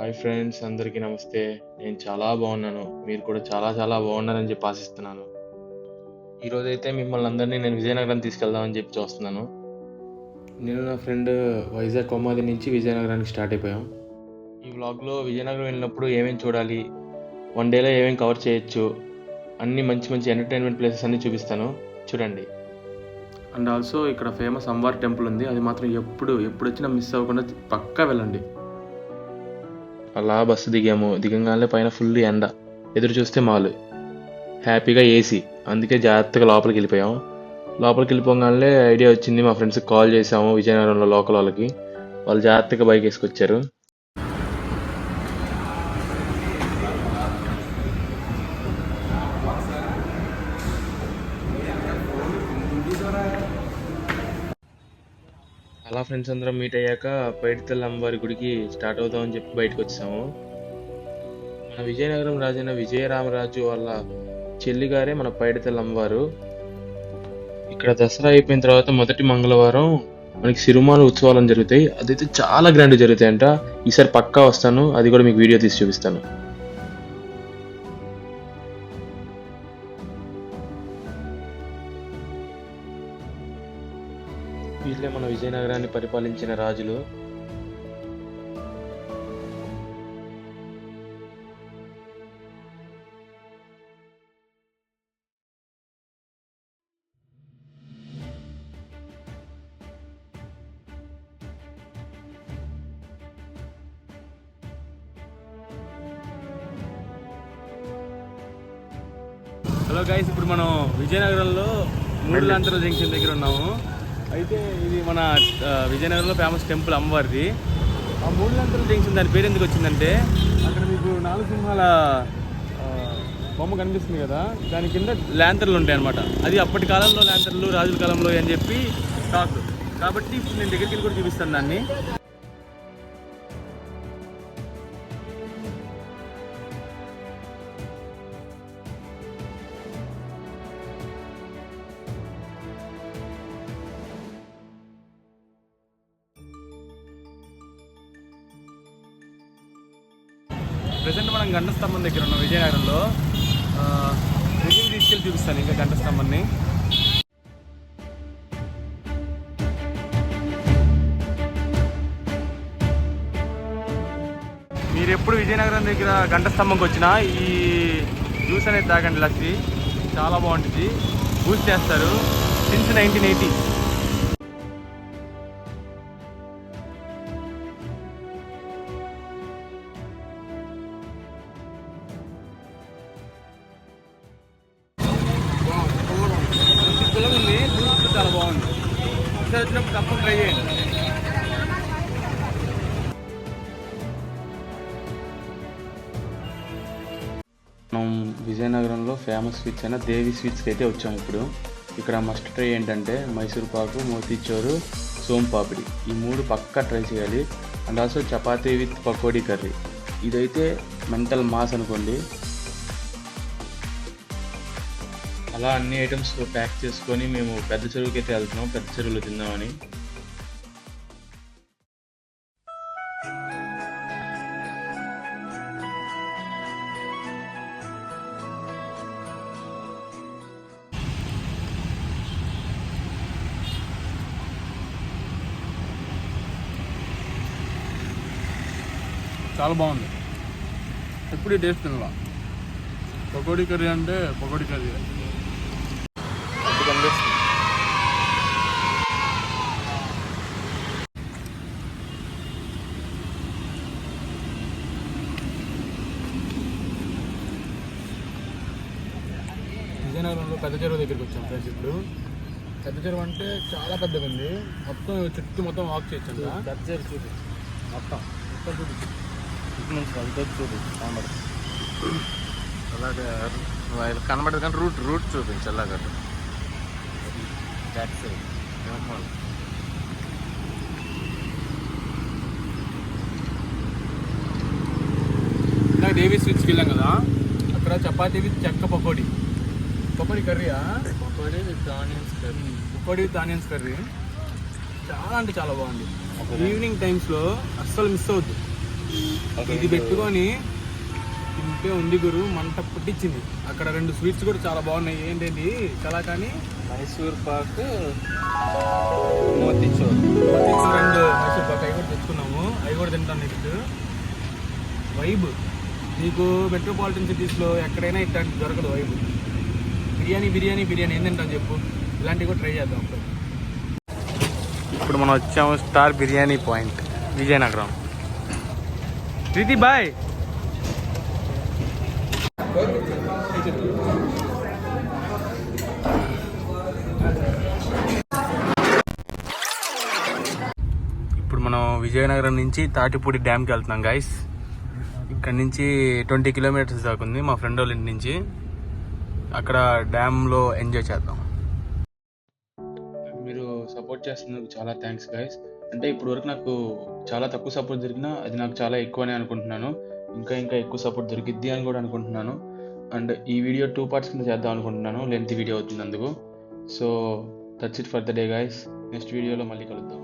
Hi friends, అందరికీ నమస్తే. నేను చాలా బాగున్నాను. మీరు కూడా చాలా చాలా బాగున్నారని చెప్పి ఆశిస్తున్నాను. ఈరోజైతే మిమ్మల్ని అందరినీ నేను విజయనగరం తీసుకెళ్దామని చెప్పి చూస్తున్నాను. నేను నా ఫ్రెండ్ వైజాగ్ కొమ్మాది నుంచి విజయనగరానికి స్టార్ట్ అయిపోయాం. ఈ వ్లాగ్లో విజయనగరం వెళ్ళినప్పుడు ఏమేమి చూడాలి, వన్ డేలో ఏమేమి కవర్ చేయొచ్చు, అన్ని మంచి మంచి ఎంటర్టైన్మెంట్ ప్లేసెస్ అన్నీ చూపిస్తాను, చూడండి. అండ్ ఆల్సో ఇక్కడ ఫేమస్ అంబార్ టెంపుల్ ఉంది. అది మాత్రం ఎప్పుడు వచ్చినా మిస్ అవ్వకుండా పక్కా వెళ్ళండి. అలా బస్సు దిగంగానే పైన ఫుల్ ఎండ, ఎదురు చూస్తే మాలు, హ్యాపీగా ఏసీ, అందుకే జాగ్రత్తగా లోపలికి వెళ్ళిపోయాం. లోపలికి వెళ్ళిపోగానే ఐడియా వచ్చింది, మా ఫ్రెండ్స్కి కాల్ చేసాము విజయనగరంలో లోకల్ వాళ్ళకి. వాళ్ళు జాగ్రత్తగా బైక్ వేసుకొచ్చారు. అలా ఫ్రెండ్స్ అందరం మీట్ అయ్యాక పైడితల్లి అమ్మవారి గుడికి స్టార్ట్ అవుదామని చెప్పి బయటకు వచ్చాము. మన విజయనగరం రాజైన విజయరామరాజు వాళ్ళ చెల్లిగారే మన పైడితల్లి అమ్మవారు. ఇక్కడ దసరా అయిపోయిన తర్వాత మొదటి మంగళవారం మనకి సిరిమాను ఉత్సవాలు జరుగుతాయి. అదైతే చాలా గ్రాండ్ జరుగుతాయంట. ఈసారి పక్కా వస్తాను, అది కూడా మీకు వీడియో తీసి చూపిస్తాను. వీళ్ళే మన విజయనగరాన్ని పరిపాలించిన రాజులు. హలో గైస్, ఇప్పుడు మనం విజయనగరంలో మూడులాంతర జంక్షన్ దగ్గర ఉన్నాము. అయితే ఇది మన విజయనగరంలో ఫేమస్ టెంపుల్ అమ్మవారిది. ఆ మూడులాంతర జంక్షన్ దాని పేరు ఎందుకు వచ్చిందంటే, అక్కడ మీకు 4 సింహాల బొమ్మ కనిపిస్తుంది కదా, దాని కింద ల్యాంతర్లు ఉంటాయి అన్నమాట. అది అప్పటి కాలంలో ల్యాంతర్లు, రాజుల కాలంలో అని చెప్పి టాక్. కాబట్టి ఇప్పుడు నేను దగ్గరికి వెళ్ళి కూడా చూపిస్తాను దాన్ని. ప్రజెంట్ మనం గంట స్తంభం దగ్గర ఉన్నాం విజయనగరంలో. దగ్గరికి తీసుకెళ్ళి చూపిస్తాను ఇంకా గంట స్తంభాన్ని. మీరు ఎప్పుడు విజయనగరం దగ్గర గంట స్తంభంకి వచ్చినా ఈ జ్యూస్ అనేది తాగండి, లస్సీ చాలా బాగుంటుంది. బూస్ట్ చేస్తారు సిన్స్ 1980. చాలా బాగుంది. ఒకసారి వచ్చినప్పుడు తప్పక ట్రై చేయండి. మనం విజయనగరంలో ఫేమస్ స్వీట్స్ అయిన దేవి స్వీట్స్కి అయితే వచ్చాము ఇప్పుడు. ఇక్కడ మస్ట్ ట్రై ఏంటంటే మైసూర్ పాకు, మోతీచూరు, సోంపాపిడి, ఈ 3 పక్కా ట్రై చేయాలి. And also chapati with pakodi curry, ఇదైతే మెంటల్ మాస్ అనుకోండి. అలా అన్ని ఐటమ్స్ ప్యాక్ చేసుకొని మేము పెద్ద చెరువుకి అయితే వెళ్తున్నాం, పెద్ద చెరువులో తిందామని. చాలా బాగుంది. ఎప్పుడు టేస్ట్ తినలా. పకోడీ కర్రీ అంటే పకోడీ కర్రీ కనిపిస్తుంది. విజయనగరంలో పెద్ద చెరువు దగ్గరికి వచ్చాం ఫ్రెండ్స్. ఇప్పుడు పెద్ద చెరువు అంటే చాలా పెద్దగా ఉంది. మొత్తం చుట్టూ మొత్తం వాక్ చేయొచ్చు. పెద్ద చెరువు చూడు, మొత్తం చూడు, ఇటు నుంచి వెళ్తే చూడు కనబడదు. అలాగే కనబడదు కానీ రూట్ చూపించి అలాగ బ్యాక్ సైడ్ ఇందాక దేవి స్వీట్స్కి వెళ్ళాం కదా, అక్కడ చపాతీ విత్ చెక్క పకోడీ కర్రీయా, పకోడీ విత్ ఆనియన్స్ కర్రీ చాలా అంటే చాలా బాగుంది. ఈవినింగ్ టైమ్స్లో అస్సలు మిస్ అవుద్దు. ఇది పెట్టుకొని తింటే ఉంది గురు, మంట పుట్టించింది. అక్కడ 2 స్వీట్స్ కూడా చాలా బాగున్నాయి. ఏంటండి కలాకాని, మైసూర్ పాక్, మోతిచూర్. 2 మైసూర్ పాక్ అవి కూడా తెచ్చుకున్నాము. అవి కూడా తింటాను నెక్స్ట్. వైబ్ మీకు మెట్రోపాలిటన్ సిటీస్లో ఎక్కడైనా ఇట్లాంటి దొరకదు వైబ్. బిర్యానీ బిర్యానీ బిర్యానీ ఏం తింటాను చెప్పు. ఇలాంటివి కూడా ట్రై చేద్దాం అప్పుడు. ఇప్పుడు మనం వచ్చాము స్టార్ బిర్యానీ పాయింట్ విజయనగరం. ప్రీతి బాయ్. ఇప్పుడు మనం విజయనగరం నుంచి తాటిపూడి డ్యామ్కి వెళ్తున్నాం గైస్. ఇక్కడ నుంచి 20 కిలోమీటర్స్ దాకా ఉంది మా ఫ్రెండ్ వాళ్ళ ఇంటి నుంచి. అక్కడ డ్యామ్లో ఎంజాయ్ చేద్దాం. మీరు సపోర్ట్ చేస్తున్నందుకు చాలా థ్యాంక్స్ గైస్. అంటే ఇప్పుడు వరకు నాకు చాలా తక్కువ సపోర్ట్ దొరికినా అది నాకు చాలా ఎక్కువ అని అనుకుంటున్నాను. ఇంకా ఇంకా ఎక్కువ సపోర్ట్ దొరికిద్ది అని కూడా అనుకుంటున్నాను. అండ్ ఈ వీడియో 2 పార్ట్స్ కింద చేద్దాం అనుకుంటున్నాను. లెంత్ వీడియో అవుతుంది అందుకు. So that's it for the day guys. Next వీడియోలో మళ్ళీ కలుద్దాం.